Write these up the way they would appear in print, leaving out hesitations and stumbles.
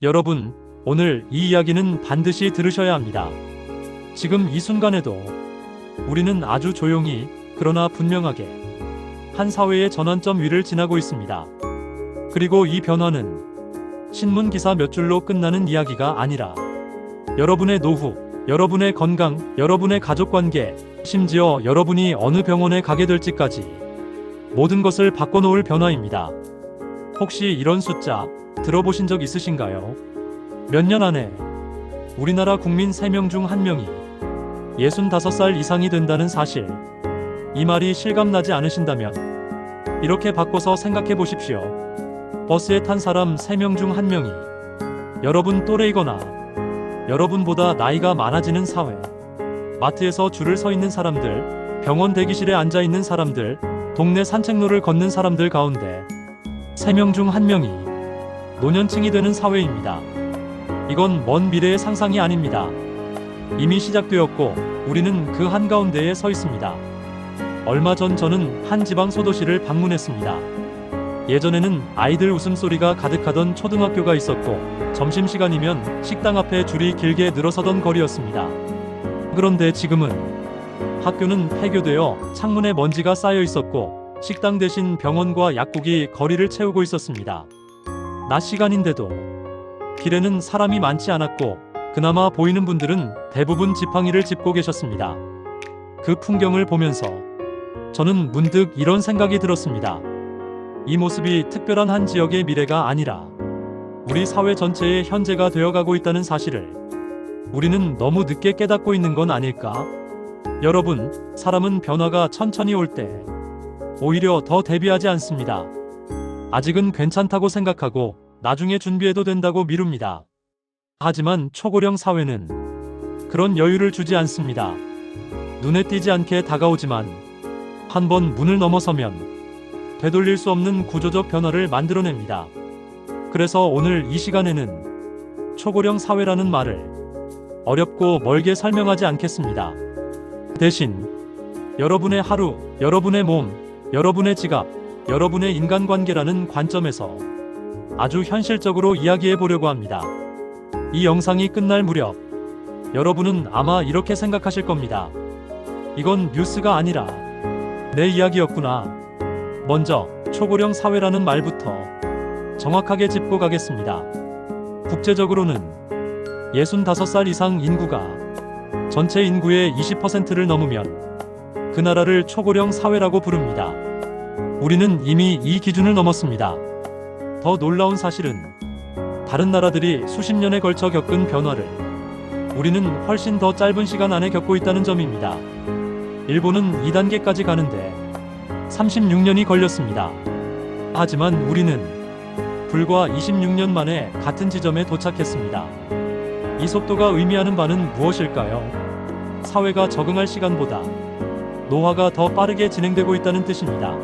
여러분, 오늘 이 이야기는 반드시 들으셔야 합니다. 지금 이 순간에도 우리는 아주 조용히, 그러나 분명하게 한 사회의 전환점 위를 지나고 있습니다. 그리고 이 변화는 신문 기사 몇 줄로 끝나는 이야기가 아니라 여러분의 노후, 여러분의 건강, 여러분의 가족관계, 심지어 여러분이 어느 병원에 가게 될지까지 모든 것을 바꿔놓을 변화입니다. 혹시 이런 숫자 들어보신 적 있으신가요? 몇 년 안에 우리나라 국민 3명 중 1명이 65살 이상이 된다는 사실. 이 말이 실감나지 않으신다면 이렇게 바꿔서 생각해 보십시오. 버스에 탄 사람 3명 중 1명이 여러분 또래이거나 여러분보다 나이가 많아지는 사회. 마트에서 줄을 서 있는 사람들, 병원 대기실에 앉아 있는 사람들, 동네 산책로를 걷는 사람들 가운데 3명 중 1명이 노년층이 되는 사회입니다. 이건 먼 미래의 상상이 아닙니다. 이미 시작되었고 우리는 그 한가운데에 서 있습니다. 얼마 전 저는 한 지방 소도시를 방문했습니다. 예전에는 아이들 웃음소리가 가득하던 초등학교가 있었고 점심시간이면 식당 앞에 줄이 길게 늘어서던 거리였습니다. 그런데 지금은 학교는 폐교되어 창문에 먼지가 쌓여 있었고 식당 대신 병원과 약국이 거리를 채우고 있었습니다. 낮 시간인데도 길에는 사람이 많지 않았고 그나마 보이는 분들은 대부분 지팡이를 짚고 계셨습니다. 그 풍경을 보면서 저는 문득 이런 생각이 들었습니다. 이 모습이 특별한 한 지역의 미래가 아니라 우리 사회 전체의 현재가 되어가고 있다는 사실을 우리는 너무 늦게 깨닫고 있는 건 아닐까? 여러분, 사람은 변화가 천천히 올 때 오히려 더 대비하지 않습니다. 아직은 괜찮다고 생각하고 나중에 준비해도 된다고 미룹니다. 하지만 초고령 사회는 그런 여유를 주지 않습니다. 눈에 띄지 않게 다가오지만 한번 문을 넘어서면 되돌릴 수 없는 구조적 변화를 만들어냅니다. 그래서 오늘 이 시간에는 초고령 사회라는 말을 어렵고 멀게 설명하지 않겠습니다. 대신 여러분의 하루, 여러분의 몸, 여러분의 지갑, 여러분의 인간관계라는 관점에서 아주 현실적으로 이야기해 보려고 합니다. 이 영상이 끝날 무렵 여러분은 아마 이렇게 생각하실 겁니다. 이건 뉴스가 아니라 내 이야기였구나. 먼저 초고령 사회라는 말부터 정확하게 짚고 가겠습니다. 국제적으로는 65살 이상 인구가 전체 인구의 20%를 넘으면 그 나라를 초고령 사회라고 부릅니다. 우리는 이미 이 기준을 넘었습니다. 더 놀라운 사실은 다른 나라들이 수십 년에 걸쳐 겪은 변화를 우리는 훨씬 더 짧은 시간 안에 겪고 있다는 점입니다. 일본은 2단계까지 가는데 36년이 걸렸습니다. 하지만 우리는 불과 26년 만에 같은 지점에 도착했습니다. 이 속도가 의미하는 바는 무엇일까요? 사회가 적응할 시간보다 노화가 더 빠르게 진행되고 있다는 뜻입니다.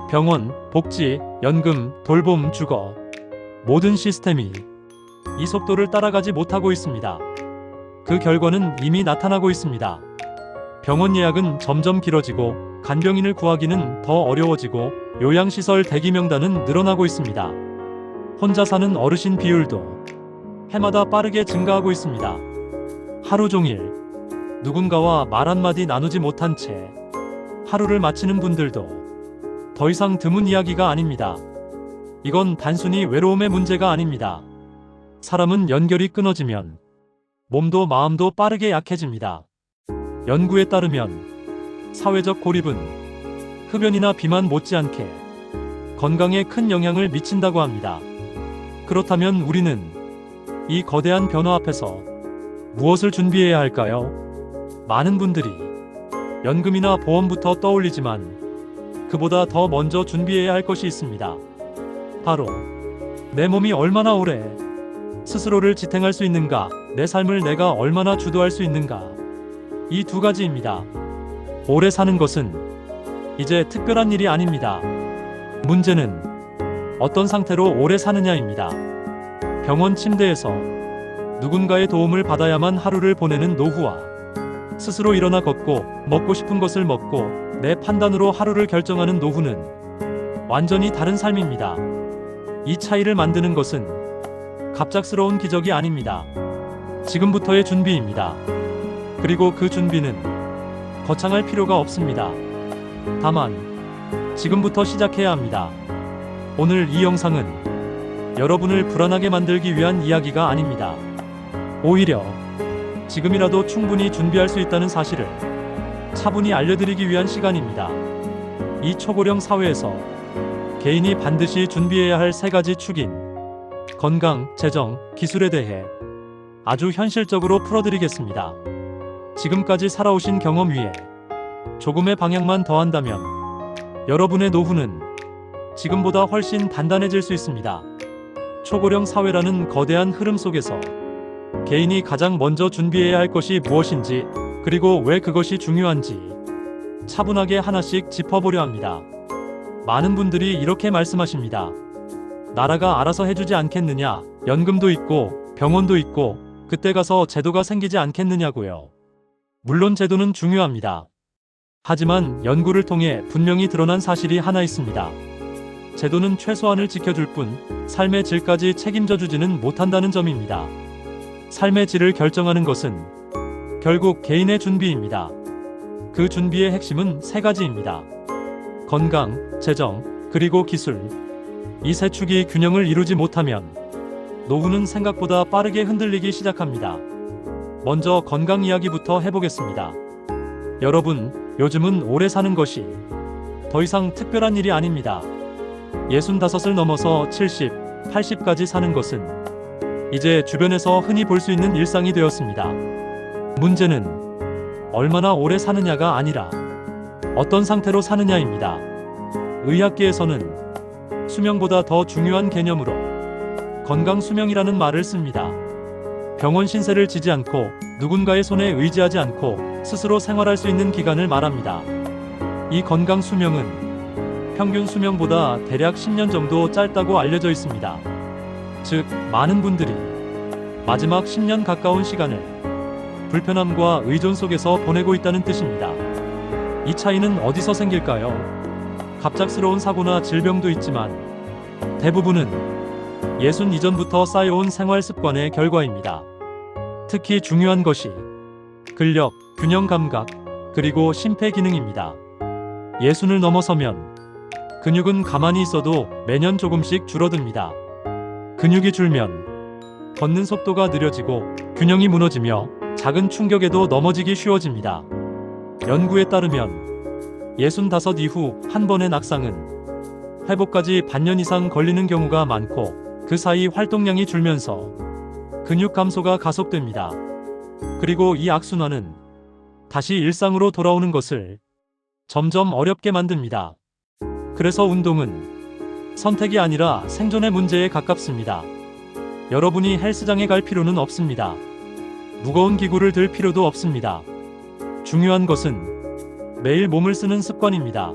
병원, 복지, 연금, 돌봄, 주거, 모든 시스템이 이 속도를 따라가지 못하고 있습니다. 그 결과는 이미 나타나고 있습니다. 병원 예약은 점점 길어지고 간병인을 구하기는 더 어려워지고 요양시설 대기 명단은 늘어나고 있습니다. 혼자 사는 어르신 비율도 해마다 빠르게 증가하고 있습니다. 하루 종일 누군가와 말 한마디 나누지 못한 채 하루를 마치는 분들도 더 이상 드문 이야기가 아닙니다. 이건 단순히 외로움의 문제가 아닙니다. 사람은 연결이 끊어지면 몸도 마음도 빠르게 약해집니다. 연구에 따르면 사회적 고립은 흡연이나 비만 못지않게 건강에 큰 영향을 미친다고 합니다. 그렇다면 우리는 이 거대한 변화 앞에서 무엇을 준비해야 할까요? 많은 분들이 연금이나 보험부터 떠올리지만 그보다 더 먼저 준비해야 할 것이 있습니다. 바로 내 몸이 얼마나 오래 스스로를 지탱할 수 있는가, 내 삶을 내가 얼마나 주도할 수 있는가. 이 두 가지입니다. 오래 사는 것은 이제 특별한 일이 아닙니다. 문제는 어떤 상태로 오래 사느냐입니다. 병원 침대에서 누군가의 도움을 받아야만 하루를 보내는 노후와 스스로 일어나 걷고 먹고 싶은 것을 먹고 내 판단으로 하루를 결정하는 노후는 완전히 다른 삶입니다. 이 차이를 만드는 것은 갑작스러운 기적이 아닙니다. 지금부터의 준비입니다. 그리고 그 준비는 거창할 필요가 없습니다. 다만 지금부터 시작해야 합니다. 오늘 이 영상은 여러분을 불안하게 만들기 위한 이야기가 아닙니다. 오히려 지금이라도 충분히 준비할 수 있다는 사실을 차분히 알려드리기 위한 시간입니다. 이 초고령 사회에서 개인이 반드시 준비해야 할 3가지 축인 건강, 재정, 기술에 대해 아주 현실적으로 풀어드리겠습니다. 지금까지 살아오신 경험 위에 조금의 방향만 더한다면 여러분의 노후는 지금보다 훨씬 단단해질 수 있습니다. 초고령 사회라는 거대한 흐름 속에서 개인이 가장 먼저 준비해야 할 것이 무엇인지, 그리고 왜 그것이 중요한지 차분하게 하나씩 짚어보려 합니다. 많은 분들이 이렇게 말씀하십니다. 나라가 알아서 해주지 않겠느냐, 연금도 있고 병원도 있고 그때 가서 제도가 생기지 않겠느냐고요. 물론 제도는 중요합니다. 하지만 연구를 통해 분명히 드러난 사실이 하나 있습니다. 제도는 최소한을 지켜줄 뿐 삶의 질까지 책임져 주지는 못한다는 점입니다. 삶의 질을 결정하는 것은 결국 개인의 준비입니다. 그 준비의 핵심은 3가지입니다. 건강, 재정, 그리고 기술. 이 3축이 균형을 이루지 못하면 노후는 생각보다 빠르게 흔들리기 시작합니다. 먼저 건강 이야기부터 해보겠습니다. 여러분, 요즘은 오래 사는 것이 더 이상 특별한 일이 아닙니다. 65을 넘어서 70, 80까지 사는 것은 이제 주변에서 흔히 볼 수 있는 일상이 되었습니다. 문제는 얼마나 오래 사느냐가 아니라 어떤 상태로 사느냐입니다. 의학계에서는 수명보다 더 중요한 개념으로 건강 수명이라는 말을 씁니다. 병원 신세를 지지 않고 누군가의 손에 의지하지 않고 스스로 생활할 수 있는 기간을 말합니다. 이 건강 수명은 평균 수명보다 대략 10년 정도 짧다고 알려져 있습니다. 즉, 많은 분들이 마지막 10년 가까운 시간을 불편함과 의존 속에서 보내고 있다는 뜻입니다. 이 차이는 어디서 생길까요? 갑작스러운 사고나 질병도 있지만 대부분은 60 이전부터 쌓여온 생활 습관의 결과입니다. 특히 중요한 것이 근력, 균형 감각, 그리고 심폐 기능입니다. 60을 넘어서면 근육은 가만히 있어도 매년 조금씩 줄어듭니다. 근육이 줄면 걷는 속도가 느려지고 균형이 무너지며 작은 충격에도 넘어지기 쉬워집니다. 연구에 따르면 65 이후 한 번의 낙상은 회복까지 반년 이상 걸리는 경우가 많고, 그 사이 활동량이 줄면서 근육 감소가 가속됩니다. 그리고 이 악순환은 다시 일상으로 돌아오는 것을 점점 어렵게 만듭니다. 그래서 운동은 선택이 아니라 생존의 문제에 가깝습니다. 여러분이 헬스장에 갈 필요는 없습니다. 무거운 기구를 들 필요도 없습니다. 중요한 것은 매일 몸을 쓰는 습관입니다.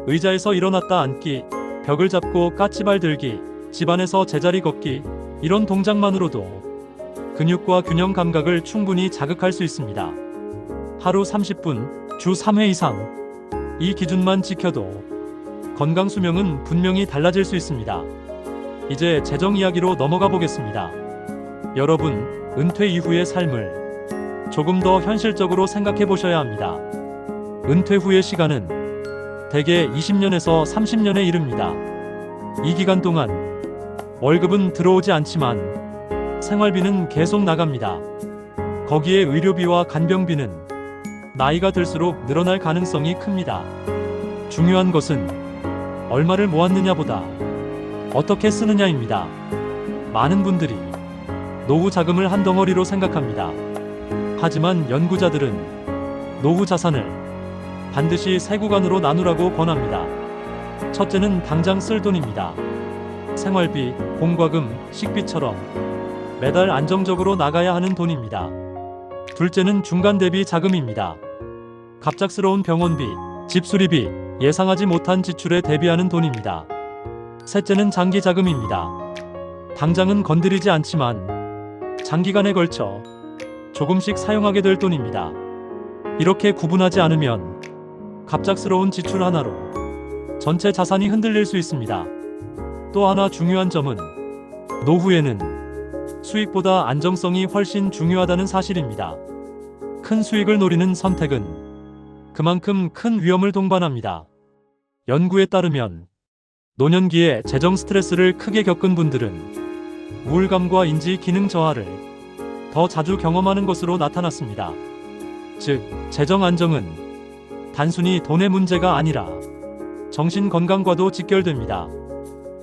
의자에서 일어났다 앉기, 벽을 잡고 까치발 들기, 집안에서 제자리 걷기, 이런 동작만으로도 근육과 균형 감각을 충분히 자극할 수 있습니다. 하루 30분, 주 3회 이상. 이 기준만 지켜도 건강 수명은 분명히 달라질 수 있습니다. 이제 재정 이야기로 넘어가 보겠습니다. 여러분, 은퇴 이후의 삶을 조금 더 현실적으로 생각해 보셔야 합니다. 은퇴 후의 시간은 대개 20년에서 30년에 이릅니다. 이 기간 동안 월급은 들어오지 않지만 생활비는 계속 나갑니다. 거기에 의료비와 간병비는 나이가 들수록 늘어날 가능성이 큽니다. 중요한 것은 얼마를 모았느냐보다 어떻게 쓰느냐입니다. 많은 분들이 노후 자금을 한 덩어리로 생각합니다. 하지만 연구자들은 노후 자산을 반드시 3구간으로 나누라고 권합니다. 첫째는 당장 쓸 돈입니다. 생활비, 공과금, 식비처럼 매달 안정적으로 나가야 하는 돈입니다. 둘째는 중간 대비 자금입니다. 갑작스러운 병원비, 집 수리비, 예상하지 못한 지출에 대비하는 돈입니다. 셋째는 장기 자금입니다. 당장은 건드리지 않지만 장기간에 걸쳐 조금씩 사용하게 될 돈입니다. 이렇게 구분하지 않으면 갑작스러운 지출 하나로 전체 자산이 흔들릴 수 있습니다. 또 하나 중요한 점은 노후에는 수익보다 안정성이 훨씬 중요하다는 사실입니다. 큰 수익을 노리는 선택은 그만큼 큰 위험을 동반합니다. 연구에 따르면 노년기에 재정 스트레스를 크게 겪은 분들은 우울감과 인지 기능 저하를 더 자주 경험하는 것으로 나타났습니다. 즉, 재정 안정은 단순히 돈의 문제가 아니라 정신 건강과도 직결됩니다.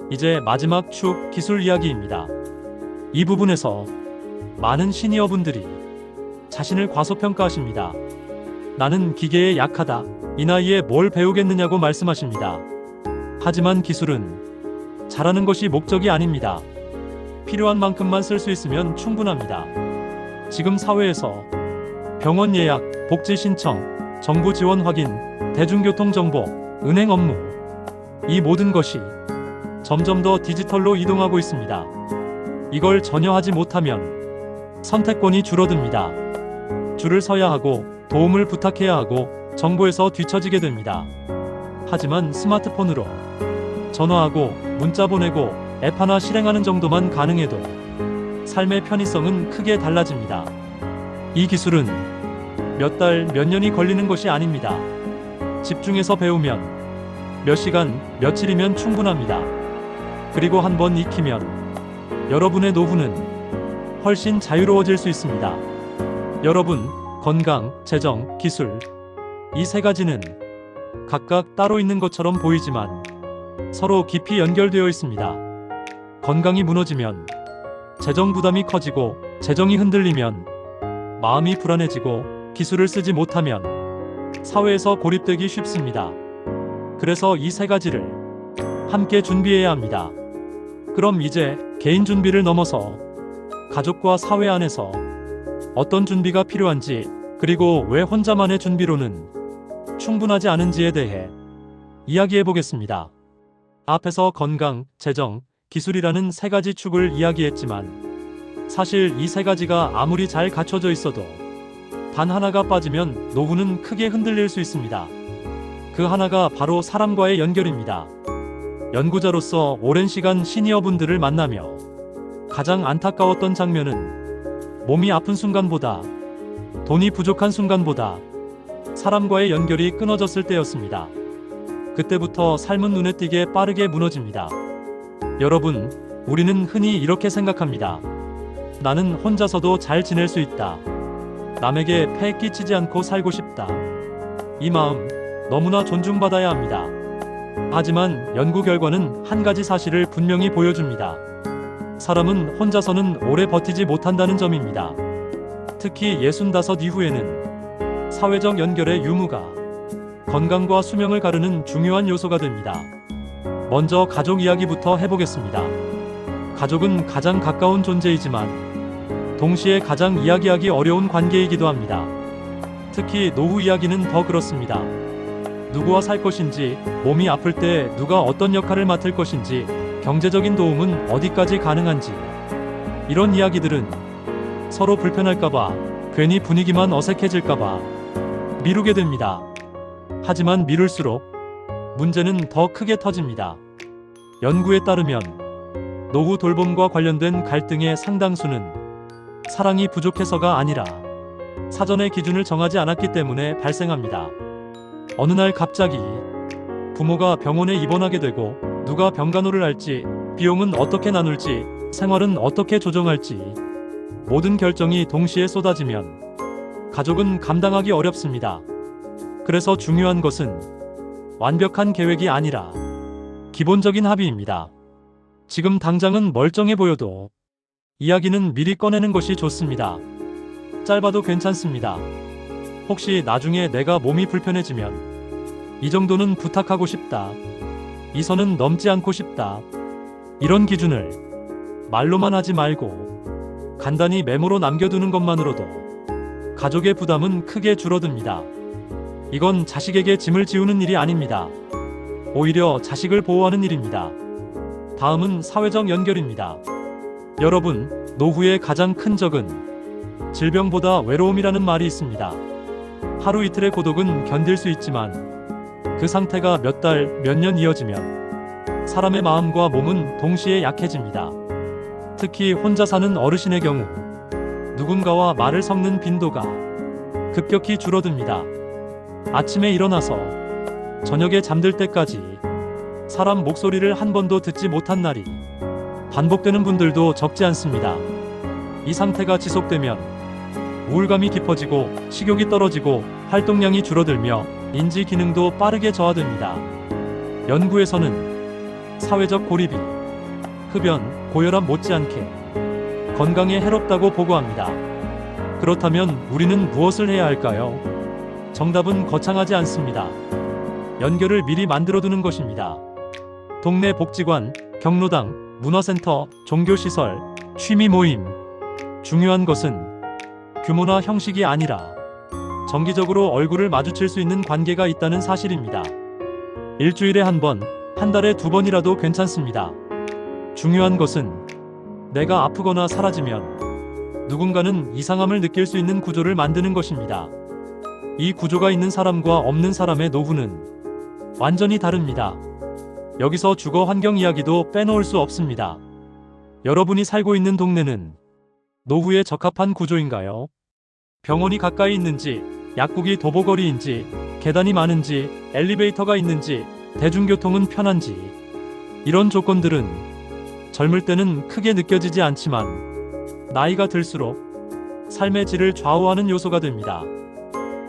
이제 마지막 축 기술 이야기입니다. 이 부분에서 많은 시니어분들이 자신을 과소평가하십니다. 나는 기계에 약하다. 이 나이에 뭘 배우겠느냐고 말씀하십니다. 하지만 기술은 잘하는 것이 목적이 아닙니다. 필요한 만큼만 쓸 수 있으면 충분합니다. 지금 사회에서 병원 예약, 복지 신청, 정부 지원 확인, 대중교통 정보, 은행 업무, 이 모든 것이 점점 더 디지털로 이동하고 있습니다. 이걸 전혀 하지 못하면 선택권이 줄어듭니다. 줄을 서야 하고 도움을 부탁해야 하고 정보에서 뒤처지게 됩니다. 하지만 스마트폰으로 전화하고 문자 보내고 앱 하나 실행하는 정도만 가능해도 삶의 편의성은 크게 달라집니다. 이 기술은 몇 달, 몇 년이 걸리는 것이 아닙니다. 집중해서 배우면 몇 시간, 며칠이면 충분합니다. 그리고 한번 익히면 여러분의 노후는 훨씬 자유로워질 수 있습니다. 여러분, 건강, 재정, 기술, 이 세 가지는 각각 따로 있는 것처럼 보이지만 서로 깊이 연결되어 있습니다. 건강이 무너지면 재정 부담이 커지고, 재정이 흔들리면 마음이 불안해지고, 기술을 쓰지 못하면 사회에서 고립되기 쉽습니다. 그래서 이 세 가지를 함께 준비해야 합니다. 그럼 이제 개인 준비를 넘어서 가족과 사회 안에서 어떤 준비가 필요한지, 그리고 왜 혼자만의 준비로는 충분하지 않은지에 대해 이야기해 보겠습니다. 앞에서 건강, 재정, 기술이라는 세 가지 축을 이야기했지만 사실 이 세 가지가 아무리 잘 갖춰져 있어도 단 하나가 빠지면 노후는 크게 흔들릴 수 있습니다. 그 하나가 바로 사람과의 연결입니다. 연구자로서 오랜 시간 시니어분들을 만나며 가장 안타까웠던 장면은 몸이 아픈 순간보다, 돈이 부족한 순간보다 사람과의 연결이 끊어졌을 때였습니다. 그때부터 삶은 눈에 띄게 빠르게 무너집니다. 여러분, 우리는 흔히 이렇게 생각합니다. 나는 혼자서도 잘 지낼 수 있다. 남에게 폐 끼치지 않고 살고 싶다. 이 마음 너무나 존중받아야 합니다. 하지만 연구 결과는 한 가지 사실을 분명히 보여줍니다. 사람은 혼자서는 오래 버티지 못한다는 점입니다. 특히 65 이후에는 사회적 연결의 유무가 건강과 수명을 가르는 중요한 요소가 됩니다. 먼저 가족 이야기부터 해보겠습니다. 가족은 가장 가까운 존재이지만 동시에 가장 이야기하기 어려운 관계이기도 합니다. 특히 노후 이야기는 더 그렇습니다. 누구와 살 것인지, 몸이 아플 때 누가 어떤 역할을 맡을 것인지, 경제적인 도움은 어디까지 가능한지, 이런 이야기들은 서로 불편할까봐, 괜히 분위기만 어색해질까봐 미루게 됩니다. 하지만 미룰수록 문제는 더 크게 터집니다. 연구에 따르면 노후 돌봄과 관련된 갈등의 상당수는 사랑이 부족해서가 아니라 사전에 기준을 정하지 않았기 때문에 발생합니다. 어느 날 갑자기 부모가 병원에 입원하게 되고, 누가 병간호를 할지, 비용은 어떻게 나눌지, 생활은 어떻게 조정할지, 모든 결정이 동시에 쏟아지면 가족은 감당하기 어렵습니다. 그래서 중요한 것은 완벽한 계획이 아니라 기본적인 합의입니다. 지금 당장은 멀쩡해 보여도 이야기는 미리 꺼내는 것이 좋습니다. 짧아도 괜찮습니다. 혹시 나중에 내가 몸이 불편해지면 이 정도는 부탁하고 싶다. 이 선은 넘지 않고 싶다. 이런 기준을 말로만 하지 말고 간단히 메모로 남겨두는 것만으로도 가족의 부담은 크게 줄어듭니다. 이건 자식에게 짐을 지우는 일이 아닙니다. 오히려 자식을 보호하는 일입니다. 다음은 사회적 연결입니다. 여러분, 노후의 가장 큰 적은 질병보다 외로움이라는 말이 있습니다. 하루 이틀의 고독은 견딜 수 있지만 그 상태가 몇 달, 몇 년 이어지면 사람의 마음과 몸은 동시에 약해집니다. 특히 혼자 사는 어르신의 경우 누군가와 말을 섞는 빈도가 급격히 줄어듭니다. 아침에 일어나서 저녁에 잠들 때까지 사람 목소리를 한 번도 듣지 못한 날이 반복되는 분들도 적지 않습니다. 이 상태가 지속되면 우울감이 깊어지고 식욕이 떨어지고 활동량이 줄어들며 인지 기능도 빠르게 저하됩니다. 연구에서는 사회적 고립이 흡연, 고혈압 못지않게 건강에 해롭다고 보고합니다. 그렇다면 우리는 무엇을 해야 할까요? 정답은 거창하지 않습니다. 연결을 미리 만들어두는 것입니다. 동네 복지관, 경로당, 문화센터, 종교시설, 취미 모임. 중요한 것은 규모나 형식이 아니라 정기적으로 얼굴을 마주칠 수 있는 관계가 있다는 사실입니다. 일주일에 한 번, 한 달에 2번이라도 괜찮습니다. 중요한 것은 내가 아프거나 사라지면 누군가는 이상함을 느낄 수 있는 구조를 만드는 것입니다. 이 구조가 있는 사람과 없는 사람의 노후는 완전히 다릅니다. 여기서 주거 환경 이야기도 빼놓을 수 없습니다. 여러분이 살고 있는 동네는 노후에 적합한 구조인가요? 병원이 가까이 있는지, 약국이 도보거리인지, 계단이 많은지, 엘리베이터가 있는지, 대중교통은 편한지. 이런 조건들은 젊을 때는 크게 느껴지지 않지만 나이가 들수록 삶의 질을 좌우하는 요소가 됩니다.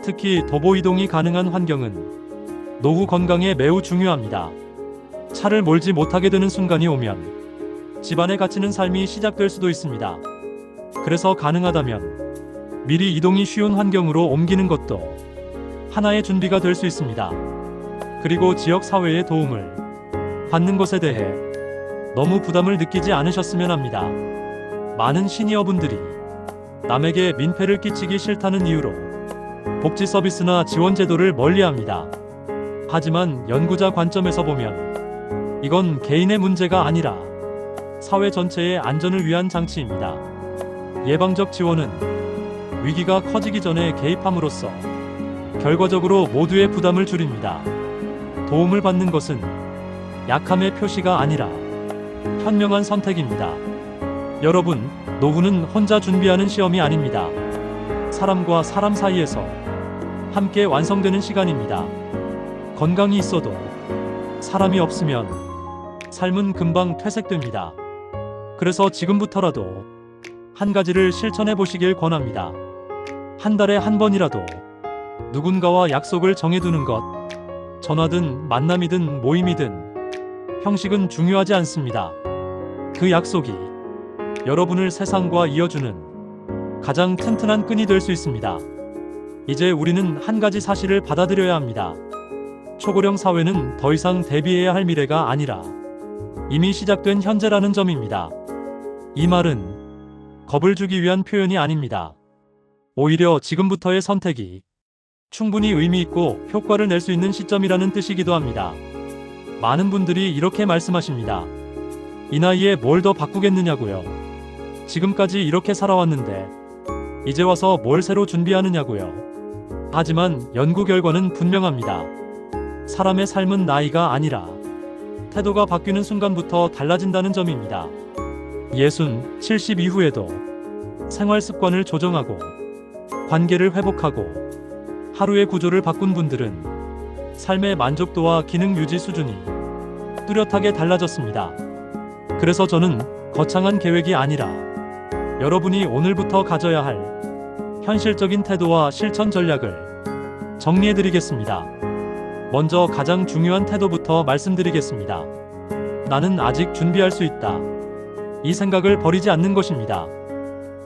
특히 도보 이동이 가능한 환경은 노후 건강에 매우 중요합니다. 차를 몰지 못하게 되는 순간이 오면 집안에 갇히는 삶이 시작될 수도 있습니다. 그래서 가능하다면 미리 이동이 쉬운 환경으로 옮기는 것도 하나의 준비가 될 수 있습니다. 그리고 지역 사회의 도움을 받는 것에 대해 너무 부담을 느끼지 않으셨으면 합니다. 많은 시니어분들이 남에게 민폐를 끼치기 싫다는 이유로 복지 서비스나 지원 제도를 멀리합니다. 하지만 연구자 관점에서 보면 이건 개인의 문제가 아니라 사회 전체의 안전을 위한 장치입니다. 예방적 지원은 위기가 커지기 전에 개입함으로써 결과적으로 모두의 부담을 줄입니다. 도움을 받는 것은 약함의 표시가 아니라 현명한 선택입니다. 여러분, 노후는 혼자 준비하는 시험이 아닙니다. 사람과 사람 사이에서 함께 완성되는 시간입니다. 건강이 있어도 사람이 없으면 삶은 금방 퇴색됩니다. 그래서 지금부터라도 한 가지를 실천해 보시길 권합니다. 한 달에 한 번이라도 누군가와 약속을 정해두는 것. 전화든 만남이든 모임이든 형식은 중요하지 않습니다. 그 약속이 여러분을 세상과 이어주는 가장 튼튼한 끈이 될 수 있습니다. 이제 우리는 한 가지 사실을 받아들여야 합니다. 초고령 사회는 더 이상 대비해야 할 미래가 아니라 이미 시작된 현재라는 점입니다. 이 말은 겁을 주기 위한 표현이 아닙니다. 오히려 지금부터의 선택이 충분히 의미 있고 효과를 낼 수 있는 시점이라는 뜻이기도 합니다. 많은 분들이 이렇게 말씀하십니다. 이 나이에 뭘 더 바꾸겠느냐고요. 지금까지 이렇게 살아왔는데 이제 와서 뭘 새로 준비하느냐고요. 하지만 연구 결과는 분명합니다. 사람의 삶은 나이가 아니라 태도가 바뀌는 순간부터 달라진다는 점입니다. 60, 70 이후에도 생활 습관을 조정하고 관계를 회복하고 하루의 구조를 바꾼 분들은 삶의 만족도와 기능 유지 수준이 뚜렷하게 달라졌습니다. 그래서 저는 거창한 계획이 아니라 여러분이 오늘부터 가져야 할 현실적인 태도와 실천 전략을 정리해드리겠습니다. 먼저 가장 중요한 태도부터 말씀드리겠습니다. 나는 아직 준비할 수 있다. 이 생각을 버리지 않는 것입니다.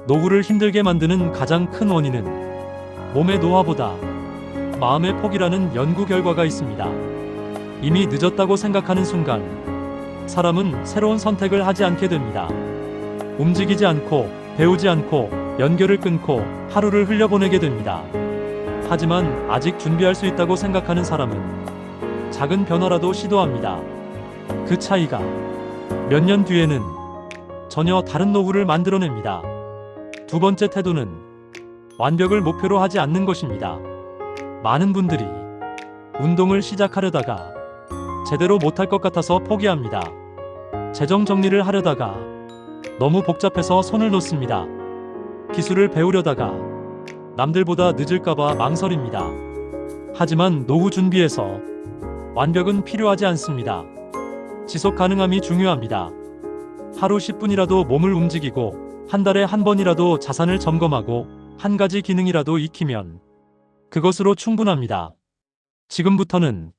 노후를 힘들게 만드는 가장 큰 원인은 몸의 노화보다 마음의 포기라는 연구 결과가 있습니다. 이미 늦었다고 생각하는 순간 사람은 새로운 선택을 하지 않게 됩니다. 움직이지 않고 배우지 않고 연결을 끊고 하루를 흘려보내게 됩니다. 하지만 아직 준비할 수 있다고 생각하는 사람은 작은 변화라도 시도합니다. 그 차이가 몇 년 뒤에는 전혀 다른 노후를 만들어냅니다. 두 번째 태도는 완벽을 목표로 하지 않는 것입니다. 많은 분들이 운동을 시작하려다가 제대로 못할 것 같아서 포기합니다. 재정 정리를 하려다가 너무 복잡해서 손을 놓습니다. 기술을 배우려다가 남들보다 늦을까봐 망설입니다. 하지만 노후 준비에서 완벽은 필요하지 않습니다. 지속 가능함이 중요합니다. 하루 10분이라도 몸을 움직이고 한 달에 한 번이라도 자산을 점검하고 한 가지 기능이라도 익히면 그것으로 충분합니다. 지금부터는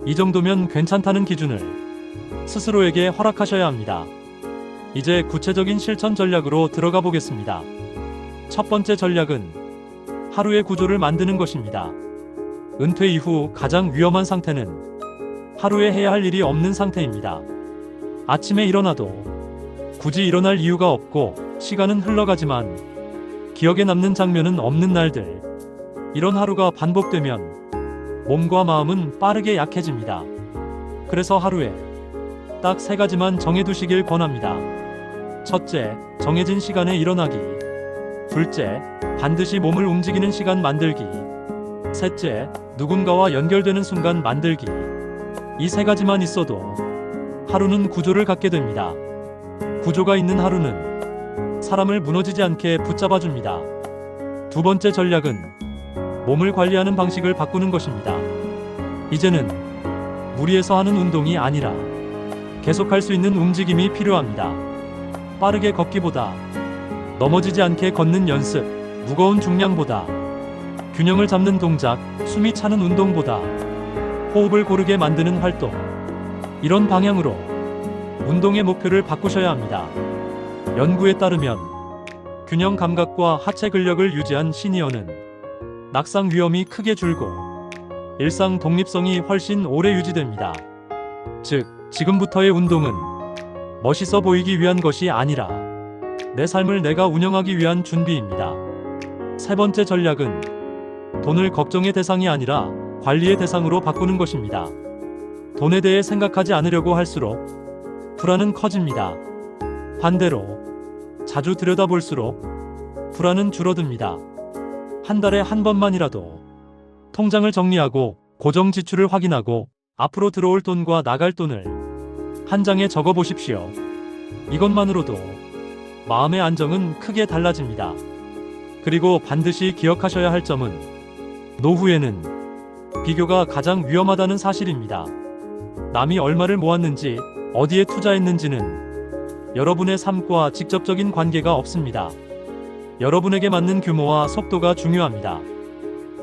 이 정도면 괜찮다는 기준을 스스로에게 허락하셔야 합니다. 이제 구체적인 실천 전략으로 들어가 보겠습니다. 첫 번째 전략은 하루의 구조를 만드는 것입니다. 은퇴 이후 가장 위험한 상태는 하루에 해야 할 일이 없는 상태입니다. 아침에 일어나도 굳이 일어날 이유가 없고 시간은 흘러가지만 기억에 남는 장면은 없는 날들. 이런 하루가 반복되면 몸과 마음은 빠르게 약해집니다. 그래서 하루에 딱 3가지만 정해두시길 권합니다. 첫째, 정해진 시간에 일어나기. 둘째, 반드시 몸을 움직이는 시간 만들기. 셋째, 누군가와 연결되는 순간 만들기. 이 3가지만 있어도 하루는 구조를 갖게 됩니다. 구조가 있는 하루는 사람을 무너지지 않게 붙잡아줍니다. 두 번째 전략은 몸을 관리하는 방식을 바꾸는 것입니다. 이제는 무리해서 하는 운동이 아니라 계속할 수 있는 움직임이 필요합니다. 빠르게 걷기보다 넘어지지 않게 걷는 연습, 무거운 중량보다 균형을 잡는 동작, 숨이 차는 운동보다 호흡을 고르게 만드는 활동. 이런 방향으로 운동의 목표를 바꾸셔야 합니다. 연구에 따르면 균형 감각과 하체 근력을 유지한 시니어는 낙상 위험이 크게 줄고 일상 독립성이 훨씬 오래 유지됩니다. 즉, 지금부터의 운동은 멋있어 보이기 위한 것이 아니라 내 삶을 내가 운영하기 위한 준비입니다. 세 번째 전략은 돈을 걱정의 대상이 아니라 관리의 대상으로 바꾸는 것입니다. 돈에 대해 생각하지 않으려고 할수록 불안은 커집니다. 반대로 자주 들여다볼수록 불안은 줄어듭니다. 한 달에 한 번만이라도 통장을 정리하고 고정 지출을 확인하고 앞으로 들어올 돈과 나갈 돈을 한 장에 적어 보십시오. 이것만으로도 마음의 안정은 크게 달라집니다. 그리고 반드시 기억하셔야 할 점은 노후에는 비교가 가장 위험하다는 사실입니다. 남이 얼마를 모았는지, 어디에 투자했는지는 여러분의 삶과 직접적인 관계가 없습니다. 여러분에게 맞는 규모와 속도가 중요합니다.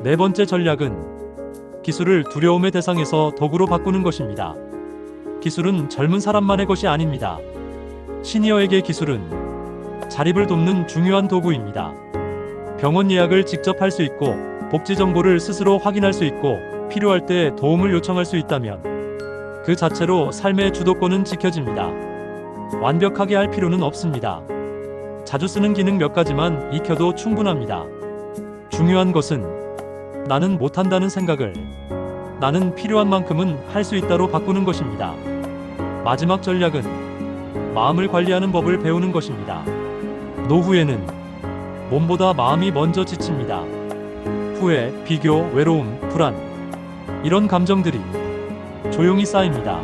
네 번째 전략은 기술을 두려움의 대상에서 도구로 바꾸는 것입니다. 기술은 젊은 사람만의 것이 아닙니다. 시니어에게 기술은 자립을 돕는 중요한 도구입니다. 병원 예약을 직접 할 수 있고, 복지 정보를 스스로 확인할 수 있고, 필요할 때 도움을 요청할 수 있다면 그 자체로 삶의 주도권은 지켜집니다. 완벽하게 할 필요는 없습니다. 자주 쓰는 기능 몇 가지만 익혀도 충분합니다. 중요한 것은 나는 못한다는 생각을 나는 필요한 만큼은 할 수 있다로 바꾸는 것입니다. 마지막 전략은 마음을 관리하는 법을 배우는 것입니다. 노후에는 몸보다 마음이 먼저 지칩니다. 후회, 비교, 외로움, 불안, 이런 감정들이 조용히 쌓입니다.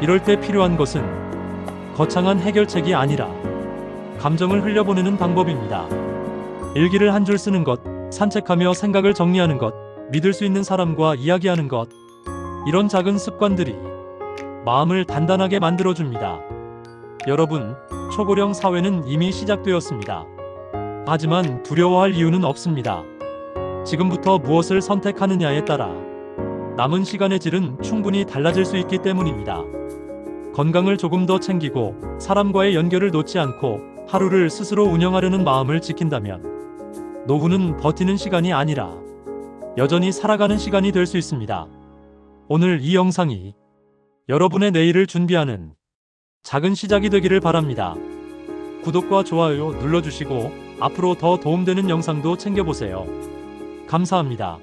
이럴 때 필요한 것은 거창한 해결책이 아니라 감정을 흘려보내는 방법입니다. 일기를 한 줄 쓰는 것, 산책하며 생각을 정리하는 것, 믿을 수 있는 사람과 이야기하는 것, 이런 작은 습관들이 마음을 단단하게 만들어줍니다. 여러분, 초고령 사회는 이미 시작되었습니다. 하지만 두려워할 이유는 없습니다. 지금부터 무엇을 선택하느냐에 따라 남은 시간의 질은 충분히 달라질 수 있기 때문입니다. 건강을 조금 더 챙기고 사람과의 연결을 놓지 않고 하루를 스스로 운영하려는 마음을 지킨다면 노후는 버티는 시간이 아니라 여전히 살아가는 시간이 될 수 있습니다. 오늘 이 영상이 여러분의 내일을 준비하는 작은 시작이 되기를 바랍니다. 구독과 좋아요 눌러주시고 앞으로 더 도움되는 영상도 챙겨보세요. 감사합니다.